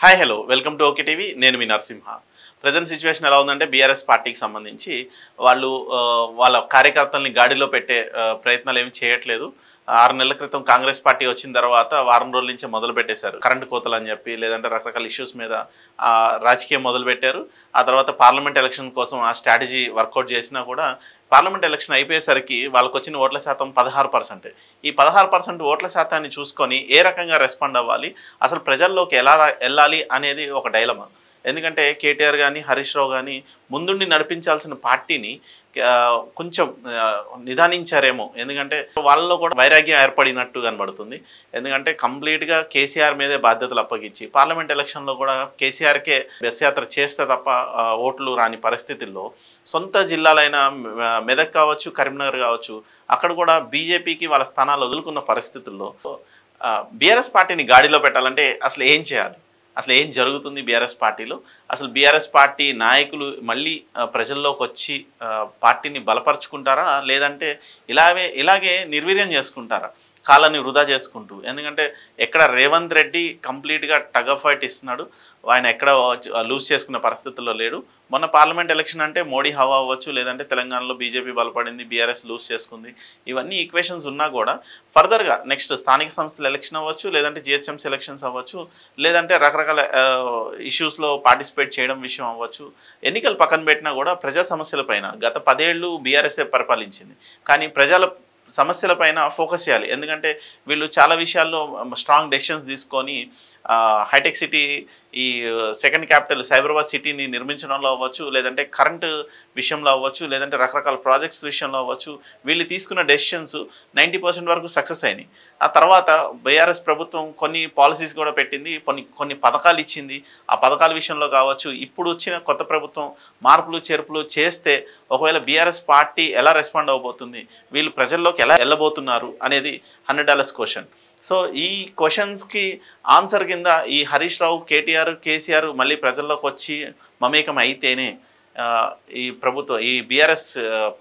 Hi hello welcome to okay TV. నేను మీ Narasimha. Present situation ఎలా ఉందంటే బీఆర్ఎస్ పార్టీకి సంబంధించి వాళ్ళు వాళ్ళ కార్యకర్తల్ని గాడిలో పెట్టే ప్రయత్నాలు ఏమి చేయట్లేదు. 6 నెలల క్రితం కాంగ్రెస్ పార్టీ వచ్చిన తర్వాత వారం రోజుల నుంచే మొదలు పెట్టేశారు. కరెంటు కోతలు అని చెప్పి లేదంటే రకరకాల ఇష్యూస్ మీద రాజకీయం మొదలుపెట్టారు. ఆ తర్వాత పార్లమెంట్ ఎలక్షన్ కోసం ఆ స్ట్రాటజీ వర్కౌట్ చేసినా కూడా పార్లమెంట్ ఎలక్షన్ అయిపోయేసరికి వాళ్ళకు వచ్చిన ఓట్ల శాతం 16%. ఈ 16% ఓట్ల శాతాన్ని చూసుకొని ఏ రకంగా రెస్పాండ్ అవ్వాలి, అసలు ప్రజల్లోకి ఎలా వెళ్ళాలి అనేది ఒక డైలమా. ఎందుకంటే కేటీఆర్ కానీ హరీష్ రావు కానీ ముందుండి నడిపించాల్సిన పార్టీని కొంచెం నిదానించారేమో. ఎందుకంటే వాళ్ళలో కూడా వైరాగ్యం ఏర్పడినట్టు కనబడుతుంది. ఎందుకంటే కంప్లీట్గా కేసీఆర్ మీదే బాధ్యతలు అప్పగించి పార్లమెంట్ ఎలక్షన్లో కూడా కేసీఆర్కే బస్ యాత్ర చేస్తే తప్ప ఓట్లు రాని పరిస్థితుల్లో సొంత జిల్లాలైన మెదక్ కావచ్చు, కరీంనగర్ కావచ్చు, అక్కడ కూడా బీజేపీకి వాళ్ళ స్థానాలు వదులుకున్న పరిస్థితుల్లో బీఆర్ఎస్ పార్టీని గాడిలో పెట్టాలంటే అసలు ఏం చేయాలి, అసలు ఏం జరుగుతుంది బీఆర్ఎస్ పార్టీలో, అసలు బీఆర్ఎస్ పార్టీ నాయకులు మళ్ళీ ప్రజల్లోకి వచ్చి పార్టీని బలపరుచుకుంటారా లేదంటే ఇలాగే నిర్వీర్యం చేసుకుంటారా కాలాన్ని వృధా చేసుకుంటూ. ఎందుకంటే ఎక్కడ రేవంత్ రెడ్డి కంప్లీట్గా టగ్ ఆఫ్ ఫైట్ ఇస్తున్నాడు, ఆయన ఎక్కడ లూజ్ చేసుకున్న పరిస్థితుల్లో లేడు. మొన్న పార్లమెంట్ ఎలక్షన్ అంటే మోడీ హవా అవ్వచ్చు, లేదంటే తెలంగాణలో బీజేపీ బలపడింది, బీఆర్ఎస్ లూజ్ చేసుకుంది, ఇవన్నీ ఈక్వేషన్స్ ఉన్నా కూడా ఫర్దర్గా నెక్స్ట్ స్థానిక సంస్థల ఎలక్షన్ అవ్వచ్చు, లేదంటే జిహెచ్ఎంసీ ఎలక్షన్స్ అవ్వచ్చు, లేదంటే రకరకాల ఇష్యూస్లో పార్టిసిపేట్ చేయడం విషయం అవ్వచ్చు, ఎన్నికలు పక్కన పెట్టినా కూడా ప్రజా సమస్యలపైన గత 10 ఏళ్ళు బీఆర్ఎస్ఏ పరిపాలించింది. కానీ ప్రజల సమస్యలపైన ఫోకస్ చేయాలి. ఎందుకంటే వీళ్ళు చాలా విషయాల్లో స్ట్రాంగ్ డెసిషన్స్ తీసుకొని హైటెక్ సిటీ, ఈ సెకండ్ క్యాపిటల్ సైబరాబాద్ సిటీని నిర్మించడంలో అవ్వచ్చు, లేదంటే కరెంటు విషయంలో అవ్వచ్చు, లేదంటే రకరకాల ప్రాజెక్ట్స్ విషయంలో అవ్వచ్చు, వీళ్ళు తీసుకున్న డెసిషన్స్ 90% వరకు సక్సెస్ అయినాయి. ఆ తర్వాత బీఆర్ఎస్ ప్రభుత్వం కొన్ని పాలసీస్ కూడా పెట్టింది, కొన్ని పథకాలు ఇచ్చింది. ఆ పథకాల విషయంలో కావచ్చు, ఇప్పుడు వచ్చిన కొత్త ప్రభుత్వం మార్పులు చేర్పులు చేస్తే ఒకవేళ బీఆర్ఎస్ పార్టీ ఎలా రెస్పాండ్ అవ్వబోతుంది, వీళ్ళు ప్రజల్లోకి ఎలా వెళ్ళబోతున్నారు అనేది $100 క్వశ్చన్. సో ఈ క్వశ్చన్స్కి ఆన్సర్ కింద ఈ హరీష్ రావు, కేటీఆర్, కేసీఆర్ మళ్ళీ ప్రజల్లోకి వచ్చి మమేకం అయితేనే ఈ బీఆర్ఎస్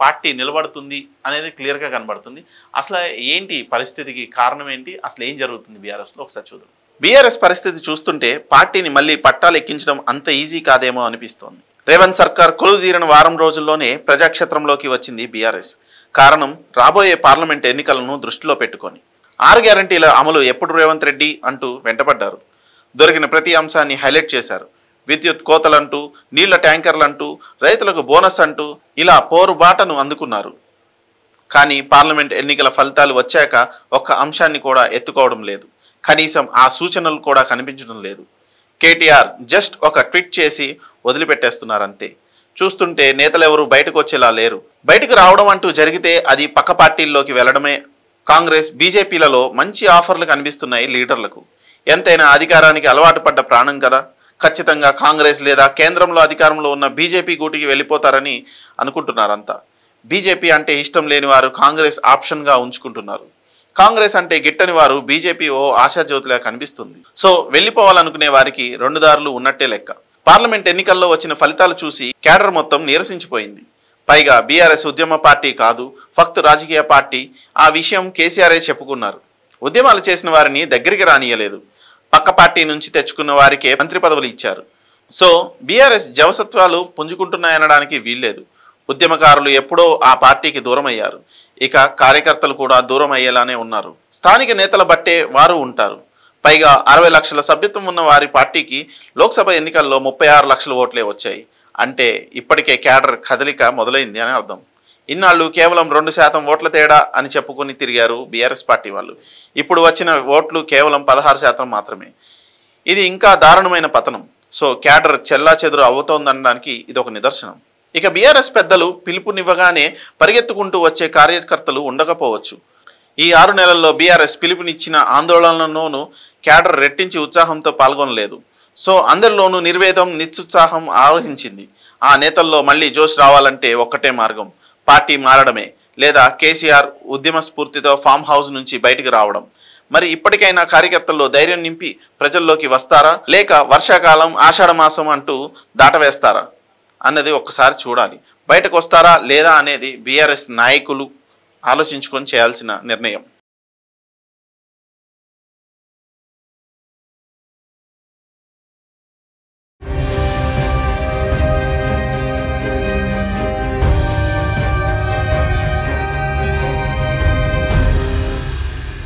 పార్టీ నిలబడుతుంది అనేది క్లియర్గా కనబడుతుంది. అసలు ఏంటి పరిస్థితికి కారణం ఏంటి, అసలు ఏం జరుగుతుంది బీఆర్ఎస్లో ఒకసారి చూద్దాం. బీఆర్ఎస్ పరిస్థితి చూస్తుంటే పార్టీని మళ్ళీ పట్టాలు ఎక్కించడం అంత ఈజీ కాదేమో అనిపిస్తోంది. రేవంత్ సర్కార్ కొలువుదీరిన వారం రోజుల్లోనే ప్రజాక్షేత్రంలోకి వచ్చింది బీఆర్ఎస్. కారణం రాబోయే పార్లమెంట్ ఎన్నికలను దృష్టిలో పెట్టుకొని 6 గ్యారంటీల అమలు ఎప్పుడు రేవంత్ రెడ్డి అంటూ వెంటపడ్డారు. దొరికిన ప్రతి అంశాన్ని హైలైట్ చేశారు. విద్యుత్ కోతలంటూ, నీళ్ల ట్యాంకర్లంటూ, రైతులకు బోనస్ అంటూ ఇలా పోరుబాటను అందుకున్నారు. కానీ పార్లమెంట్ ఎన్నికల ఫలితాలు వచ్చాక ఒక్క అంశాన్ని కూడా ఎత్తుకోవడం లేదు. కనీసం ఆ సూచనలు కూడా కనిపించడం లేదు. కేటీఆర్ జస్ట్ ఒక ట్వీట్ చేసి వదిలిపెట్టేస్తున్నారంతే. చూస్తుంటే నేతలెవరూ బయటకు వచ్చేలా లేరు. బయటకు రావడం అంటూ జరిగితే అది పక్క పార్టీల్లోకి వెళ్లడమే. కాంగ్రెస్, బీజేపీలలో మంచి ఆఫర్లు కనిపిస్తున్నాయి లీడర్లకు. ఎంతైనా అధికారానికి అలవాటు పడ్డ ప్రాణం కదా, ఖచ్చితంగా కాంగ్రెస్ లేదా కేంద్రంలో అధికారంలో ఉన్న బీజేపీ గూటికి వెళ్ళిపోతారని అనుకుంటున్నారంతా. బీజేపీ అంటే ఇష్టం లేని వారు కాంగ్రెస్ ఆప్షన్గా ఉంచుకుంటున్నారు. కాంగ్రెస్ అంటే గిట్టని వారు బీజేపీ ఓ ఆశాజ్యోతిలా కనిపిస్తుంది. సో వెళ్ళిపోవాలనుకునే వారికి 2 దారులు ఉన్నట్టే లెక్క. పార్లమెంట్ ఎన్నికల్లో వచ్చిన ఫలితాలు చూసి క్యాడర్ మొత్తం నీరసించిపోయింది. పైగా బీఆర్ఎస్ ఉద్యమ పార్టీ కాదు, ఫక్త్ రాజకీయ పార్టీ. ఆ విషయం కేసీఆరే చెప్పుకున్నారు. ఉద్యమాలు చేసిన వారిని దగ్గరికి రానియలేదు. పక్క పార్టీ నుంచి తెచ్చుకున్న వారికే మంత్రి పదవులు ఇచ్చారు. సో బీఆర్ఎస్ జవసత్వాలు పుంజుకుంటున్నాయనడానికి వీల్లేదు. ఉద్యమకారులు ఎప్పుడో ఆ పార్టీకి దూరం అయ్యారు. ఇక కార్యకర్తలు కూడా దూరం అయ్యేలానే ఉన్నారు. స్థానిక నేతల బట్టే వారు ఉంటారు. పైగా 60 లక్షల సభ్యత్వం ఉన్న వారి పార్టీకి లోక్సభ ఎన్నికల్లో 36 లక్షల ఓట్లే వచ్చాయి. అంటే ఇప్పటికే క్యాడర్ కదలిక మొదలైంది అని అర్థం. ఇన్నాళ్ళు కేవలం 2% ఓట్ల తేడా అని చెప్పుకొని తిరిగారు బీఆర్ఎస్ పార్టీ వాళ్ళు. ఇప్పుడు వచ్చిన ఓట్లు కేవలం 16% మాత్రమే. ఇది ఇంకా దారుణమైన పతనం. సో క్యాడర్ చెల్లా చెదురు అవుతోందనడానికి ఇది ఒక నిదర్శనం. ఇక బీఆర్ఎస్ పెద్దలు పిలుపునివ్వగానే పరిగెత్తుకుంటూ వచ్చే కార్యకర్తలు ఉండకపోవచ్చు. ఈ 6 నెలల్లో బీఆర్ఎస్ పిలుపునిచ్చిన ఆందోళనలోనూ క్యాడర్ రెట్టించి ఉత్సాహంతో పాల్గొనలేదు. సో అందరిలోనూ నిర్వేదం, నిత్యుత్సాహం ఆవహించింది. ఆ నేతల్లో మళ్ళీ జోష్ రావాలంటే ఒక్కటే మార్గం, పార్టీ మారడమే, లేదా కేసీఆర్ ఉద్యమ స్ఫూర్తితో ఫామ్ హౌస్ నుంచి బయటకు రావడం. మరి ఇప్పటికైనా కార్యకర్తల్లో ధైర్యం నింపి ప్రజల్లోకి వస్తారా, లేక వర్షాకాలం ఆషాఢ మాసం అంటూ దాటవేస్తారా అన్నది ఒక్కసారి చూడాలి. బయటకు వస్తారా లేదా అనేది బీఆర్ఎస్ నాయకులు ఆలోచించుకొని చేయాల్సిన నిర్ణయం.